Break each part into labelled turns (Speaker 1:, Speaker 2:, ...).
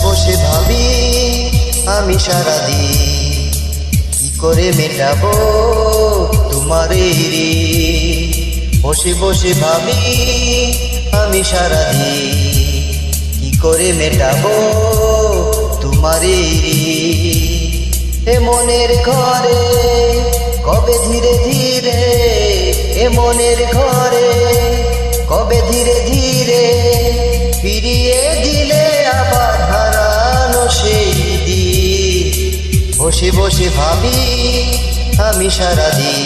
Speaker 1: বসে ভাবি আমি সারাদিন কি করে মেটাবো তোমার এই ঋণ। বসে বসে ভাবি আমি সারাদিন কি করে মেটাবো তোমার এই ঋণ। এ মনের ঘরে কবে ধীরে ধীরে, এ মনের ঘরে কবে ধীরে ধীরে ফিরিয়ে দিলে আবার হারানো সেই দিন। বসে বসে ভাবি আমি সারাদিন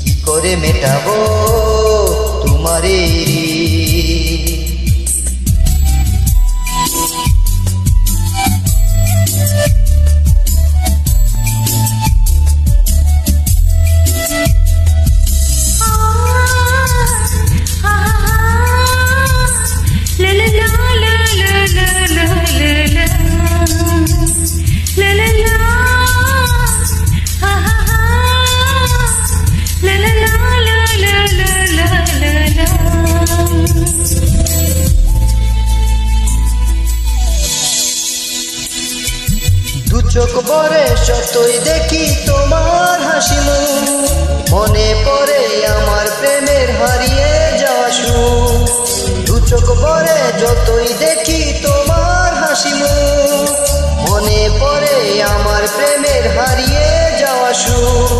Speaker 1: কি করে মেটাবো তোমার এই ঋণ। দু চোখ ভরে সতই দেখি তোমার হাসি মুখ, মনে পড়ে আমার প্রেমের হারিয়ে যাওয়া সুখ। দু চোখ ভরে যতই দেখি তোমার হাসি মুখ, মনে পড়ে আমার প্রেমের হারিয়ে যাওয়া সুখ।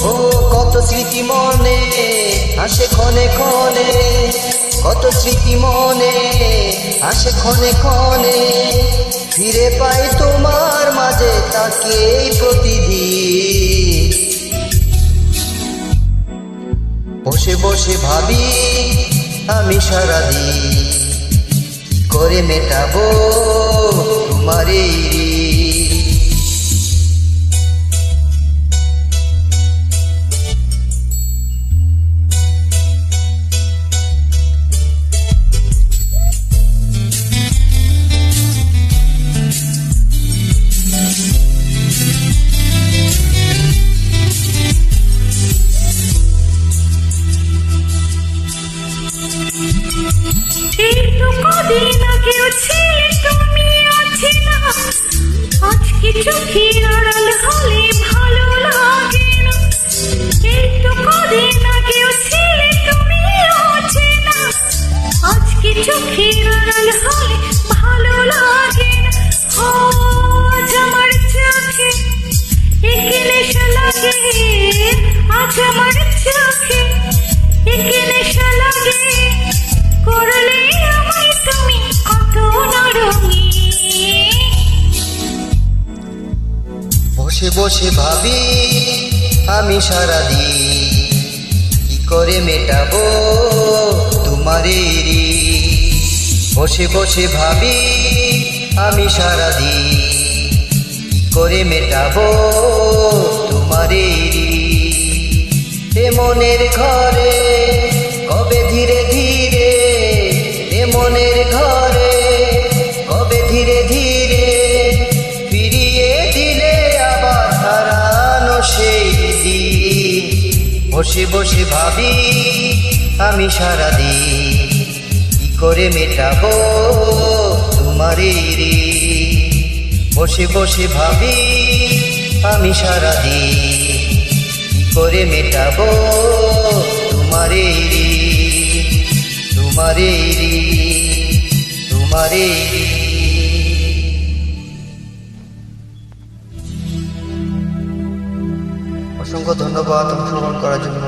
Speaker 1: ও কত স্মৃতি মনে আসে ক্ষণে ক্ষণে, কত স্মৃতি মনে আসে ক্ষণে ক্ষণে, ফিরে পাই তোমার মাঝে তাকে প্রতিদিন। বসে বসে ভাবি আমি সারাদিন কি করে মেটাবো তোমার এই ঋণ।
Speaker 2: কদিন আগেও ছিলে তুমি আছি না, আজকে চোখের আড়াল হলে ভালো লাগে না। কিন্তু কদিন আগেও ছিলে তুমি আছি না, আজকে চোখের আড়াল হলে ভালো লাগে না। আজ আমার চোখে একে নেশা লাগে, আজ আমার চোখে একে নেশা লাগে, করলে আমায় তুমি কত নরঙিন।
Speaker 1: বসে বসে ভাবি আমি সারাদিন কি করে মেটাবো তোমার এই ঋণ। বসে বসে ভাবি আমি সারাদিন কি করে মেটাবো তোমার এই ঋণ। এ মনের ঘরে কবে ধীরে ধীরে, এ মনের ঘরে কবে ধীরে ধীরে ফিরিয়ে দিলে আবার হারানো সেই দিন। বসে বসে ভাবি আমি সারাদিন কি করে মেটাবো তোমার এই ঋণ। বসে বসে ভাবি আমি সারাদিন কি করে মেটাবো তোমার এই ঋণ, তোমার এই ঋণ, তোমার এই ঋণ। অসংখ্য ধন্যবাদ অংশগ্রহণ করার জন্য।